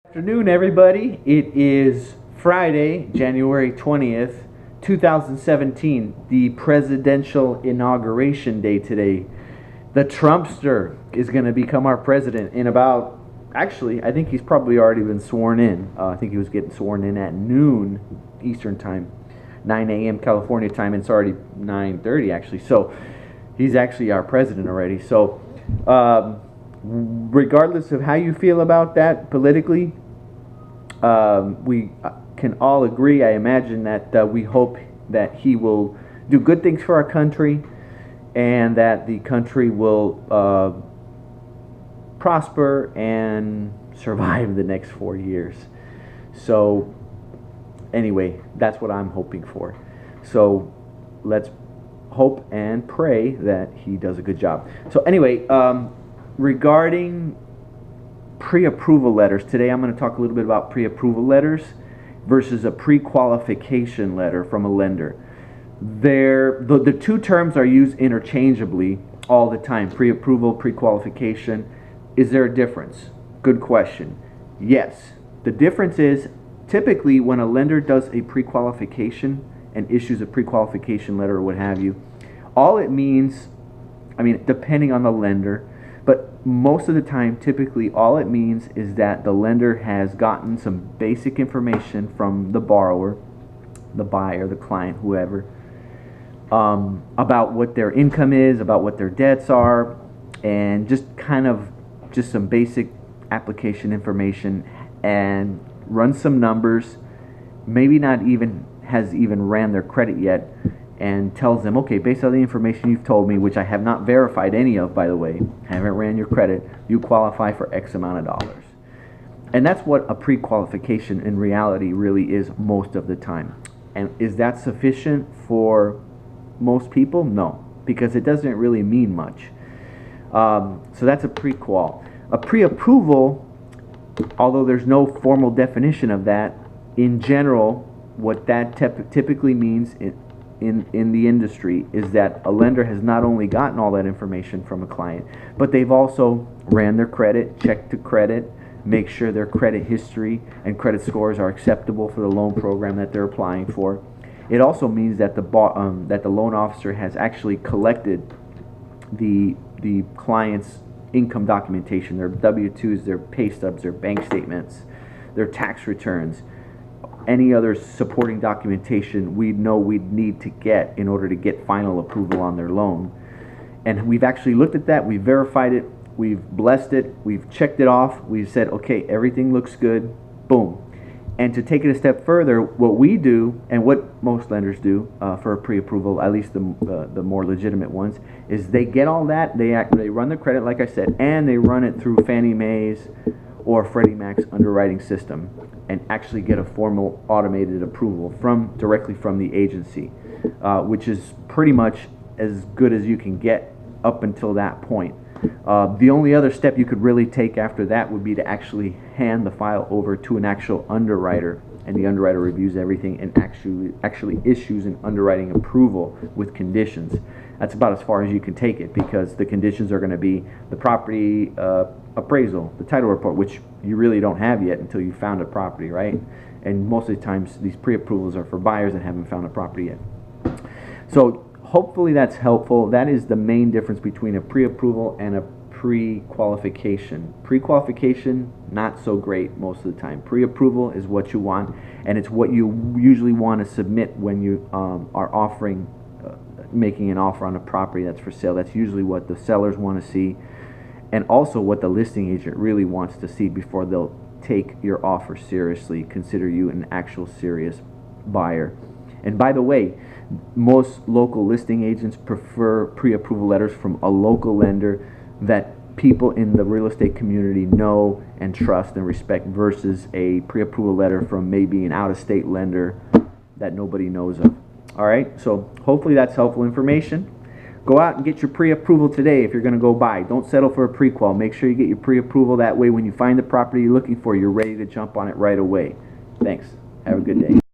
Afternoon, everybody. It is Friday, January 20th, 2017, the presidential inauguration day today. The Trumpster is going to become our president in about, actually, I think he's probably already been sworn in. I think he was getting sworn in at noon Eastern time, 9 a.m. California time, and it's already 9:30 actually. So he's actually our president already. So regardless of how you feel about that politically, we can all agree, I imagine, that we hope that he will do good things for our country and that the country will prosper and survive the next 4 years. So anyway, that's what I'm hoping for. So let's hope and pray that he does a good job. So anyway, regarding pre-approval letters, today I'm going to talk a little bit about pre-approval letters versus a pre-qualification letter from a lender. The two terms are used interchangeably all the time: pre-approval, pre-qualification. Is there a difference? Good question. Yes. The difference is, typically when a lender does a pre-qualification and issues a pre-qualification letter or what have you, all it means, I mean, depending on the lender, but most of the time, typically, all it means is that the lender has gotten some basic information from the borrower, the buyer, the client, whoever, about what their income is, about what their debts are, and just some basic application information, and run some numbers, maybe not even has even ran their credit yet, and tells them, okay, based on the information you've told me, which I have not verified any of, by the way, haven't ran your credit, you qualify for X amount of dollars. And that's what a pre-qualification in reality really is most of the time. And is that sufficient for most people? No, because it doesn't really mean much. So that's a pre-qual. A pre-approval, although there's no formal definition of that, in general, what that typically means in the industry is that a lender has not only gotten all that information from a client, but they've also ran their credit, checked the credit, make sure their credit history and credit scores are acceptable for the loan program that they're applying for. It also means that the loan officer has actually collected the client's income documentation, their W-2s, their pay stubs, their bank statements, their tax returns, any other supporting documentation we'd need to get in order to get final approval on their loan. And we've actually looked at that, we've verified it, we've blessed it, we've checked it off, we've said, okay, everything looks good, boom. And to take it a step further, what we do, and what most lenders do for a pre-approval, at least the more legitimate ones, is they get all that, they run their credit, like I said, and they run it through Fannie Mae's or Freddie Mac's underwriting system, and actually get a formal automated approval directly from the agency, which is pretty much as good as you can get up until that point. The only other step you could really take after that would be to actually hand the file over to an actual underwriter, and the underwriter reviews everything and actually issues an underwriting approval with conditions. That's about as far as you can take it, because the conditions are going to be the property appraisal, the title report, which you really don't have yet until you found a property, right? And most of the times these pre-approvals are for buyers that haven't found a property yet. So hopefully that's helpful. That is the main difference between a pre-approval and a pre-qualification. Pre-qualification, not so great most of the time. Pre-approval is what you want, and it's what you usually want to submit when you are making an offer on a property that's for sale. That's usually what the sellers want to see, and also what the listing agent really wants to see before they'll take your offer seriously, consider you an actual serious buyer. And by the way, most local listing agents prefer pre-approval letters from a local lender that people in the real estate community know and trust and respect, versus a pre-approval letter from maybe an out-of-state lender that nobody knows of. All right, so hopefully that's helpful information. Go out and get your pre-approval today if you're going to go buy. Don't settle for a pre-qual. Make sure you get your pre-approval. That way when you find the property you're looking for, you're ready to jump on it right away. Thanks. Have a good day.